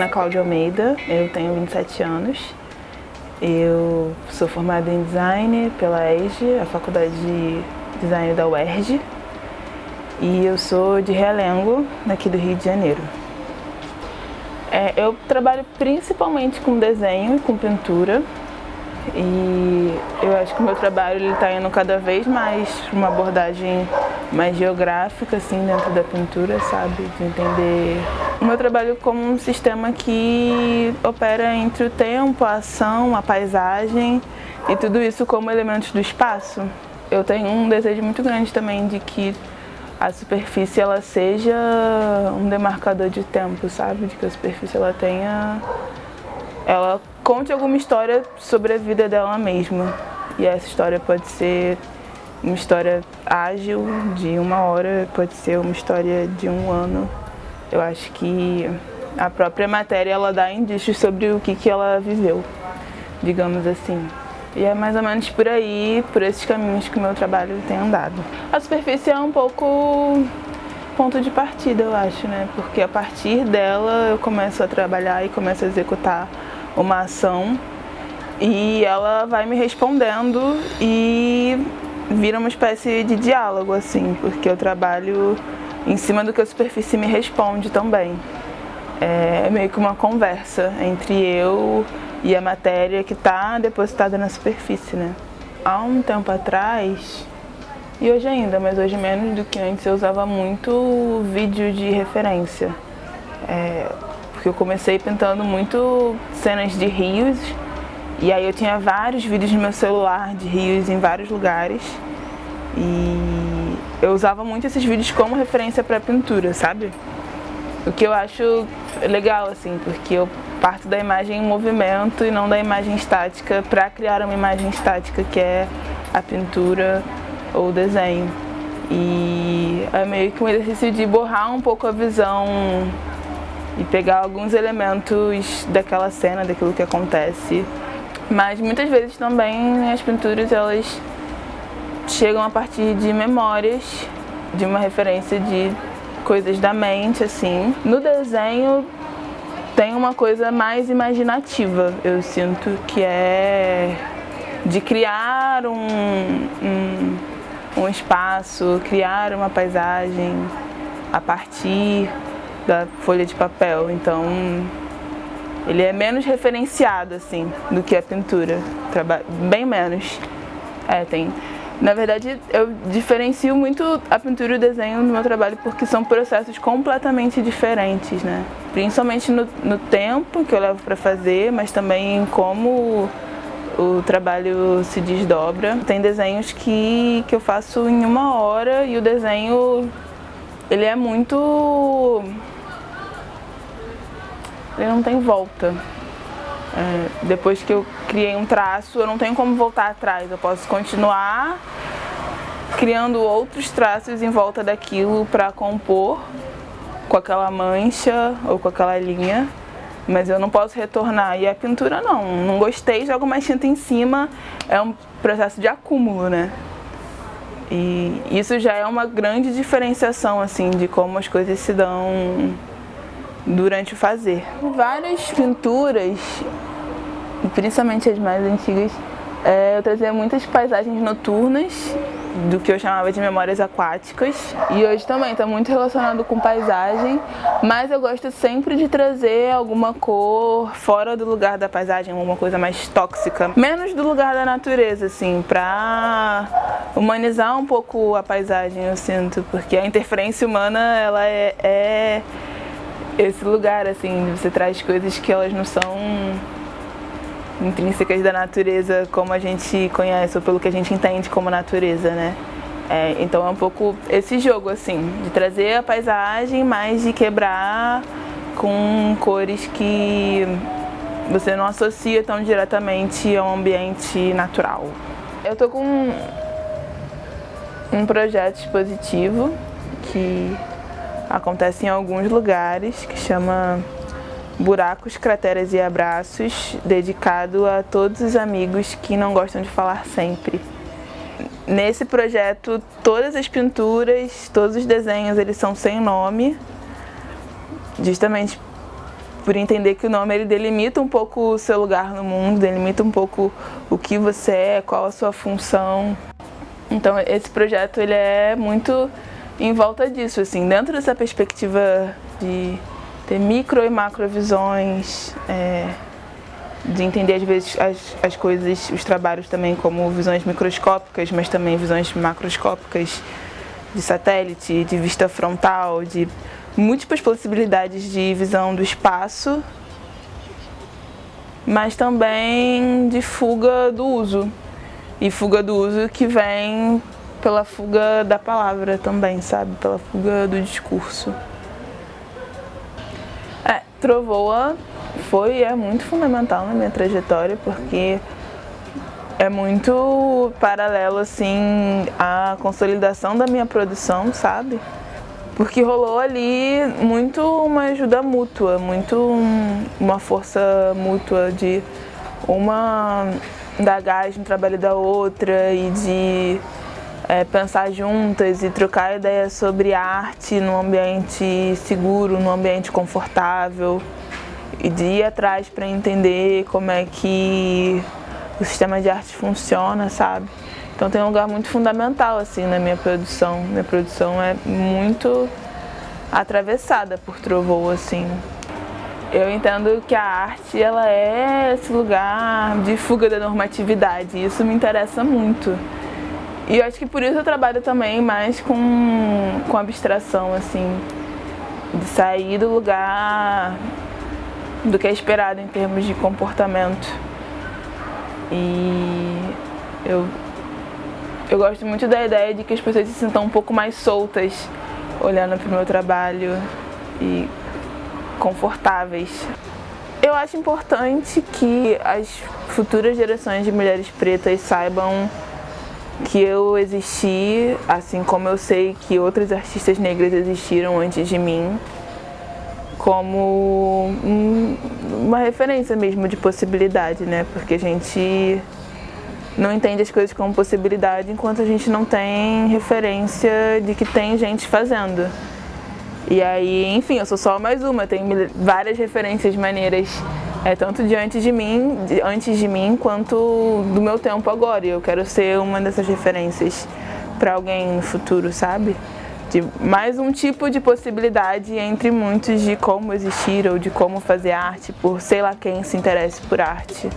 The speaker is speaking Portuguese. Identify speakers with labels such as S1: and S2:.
S1: Cláudia Almeida, eu tenho 27 anos. Eu sou formada em Design pela ESG, a Faculdade de Design da UERJ. E eu sou de Realengo, daqui do Rio de Janeiro. Eu trabalho principalmente com desenho e com pintura. E eu acho que o meu trabalho está indo cada vez mais para uma abordagem mais geográfica, assim, dentro da pintura, sabe? De entender o meu trabalho como um sistema que opera entre o tempo, a ação, a paisagem e tudo isso como elementos do espaço. Eu tenho um desejo muito grande também de que a superfície ela seja um demarcador de tempo, sabe? De que a superfície ela conte alguma história sobre a vida dela mesma. E essa história pode ser uma história ágil, de 1 hora, pode ser uma história de 1 ano. Eu acho que a própria matéria ela dá indícios sobre o que ela viveu, digamos assim. E é mais ou menos por aí, por esses caminhos que o meu trabalho tem andado. A superfície é um pouco ponto de partida, eu acho, né? Porque a partir dela eu começo a trabalhar e começo a executar uma ação e ela vai me respondendo e vira uma espécie de diálogo, assim, porque eu trabalho em cima do que a superfície me responde também. É meio que uma conversa entre eu e a matéria que está depositada na superfície, né? Há um tempo atrás, e hoje ainda, mas hoje menos do que antes, eu usava muito vídeo de referência. Porque eu comecei pintando muito cenas de rios, e aí eu tinha vários vídeos no meu celular de rios em vários lugares. E eu usava muito esses vídeos como referência para pintura, sabe? O que eu acho legal, assim, porque eu parto da imagem em movimento e não da imagem estática para criar uma imagem estática que é a pintura ou o desenho. E é meio que um exercício de borrar um pouco a visão e pegar alguns elementos daquela cena, daquilo que acontece. Mas muitas vezes também as pinturas elas chegam a partir de memórias, de uma referência de coisas da mente, assim. No desenho tem uma coisa mais imaginativa, eu sinto, que é de criar um espaço, criar uma paisagem a partir da folha de papel. Então ele é menos referenciado, assim, do que a pintura, bem menos. Na verdade, eu diferencio muito a pintura e o desenho no meu trabalho porque são processos completamente diferentes, né? Principalmente no tempo que eu levo para fazer, mas também em como o trabalho se desdobra. Tem desenhos que eu faço em 1 hora e o desenho, ele é muito... ele não tem volta. Depois que eu criei um traço, eu não tenho como voltar atrás. Eu posso continuar criando outros traços em volta daquilo para compor com aquela mancha ou com aquela linha, mas eu não posso retornar. E a pintura não gostei, jogo mais tinta em cima, é um processo de acúmulo, né? E isso já é uma grande diferenciação, assim, de como as coisas se dão durante o fazer. Várias pinturas, principalmente as mais antigas, eu trazia muitas paisagens noturnas, do que eu chamava de memórias aquáticas. E hoje também está muito relacionado com paisagem, mas eu gosto sempre de trazer alguma cor fora do lugar da paisagem, alguma coisa mais tóxica, menos do lugar da natureza, assim, para humanizar um pouco a paisagem, eu sinto, porque a interferência humana, ela é esse lugar, assim, você traz coisas que elas não são intrínsecas da natureza como a gente conhece, ou pelo que a gente entende como natureza, né? Então é um pouco esse jogo, assim, de trazer a paisagem, mas de quebrar com cores que você não associa tão diretamente ao ambiente natural. Eu tô com um projeto expositivo que acontece em alguns lugares, que chama Buracos, Crateras e Abraços, dedicado a todos os amigos que não gostam de falar sempre. Nesse projeto, todas as pinturas, todos os desenhos, eles são sem nome, justamente por entender que o nome ele delimita um pouco o seu lugar no mundo, delimita um pouco o que você é, qual a sua função. Então esse projeto ele é muito em volta disso, assim, dentro dessa perspectiva de ter micro e macro visões, de entender às vezes as coisas, os trabalhos também como visões microscópicas, mas também visões macroscópicas de satélite, de vista frontal, de múltiplas possibilidades de visão do espaço, mas também de fuga do uso. E fuga do uso que vem pela fuga da palavra também, sabe? Pela fuga do discurso. Trovoa foi e é muito fundamental na minha trajetória, porque é muito paralelo, assim, à consolidação da minha produção, sabe? Porque rolou ali muito uma ajuda mútua, muito uma força mútua de uma dar gás no trabalho da outra e de pensar juntas e trocar ideias sobre arte num ambiente seguro, num ambiente confortável e de ir atrás para entender como é que o sistema de arte funciona, sabe? Então tem um lugar muito fundamental assim na minha produção. Minha produção é muito atravessada por Trovoa, assim. Eu entendo que a arte ela é esse lugar de fuga da normatividade e isso me interessa muito. E eu acho que por isso eu trabalho também mais com abstração, assim, de sair do lugar do que é esperado em termos de comportamento. E eu gosto muito da ideia de que as pessoas se sintam um pouco mais soltas olhando para o meu trabalho e confortáveis. Eu acho importante que as futuras gerações de mulheres pretas saibam que eu existi, assim como eu sei que outras artistas negras existiram antes de mim, como uma referência mesmo de possibilidade, né? Porque a gente não entende as coisas como possibilidade enquanto a gente não tem referência de que tem gente fazendo. E aí, enfim, eu sou só mais uma, tem várias referências maneiras, tanto de antes de mim quanto do meu tempo agora. E eu quero ser uma dessas referências para alguém no futuro, sabe? De mais um tipo de possibilidade entre muitos de como existir ou de como fazer arte por sei lá quem se interesse por arte.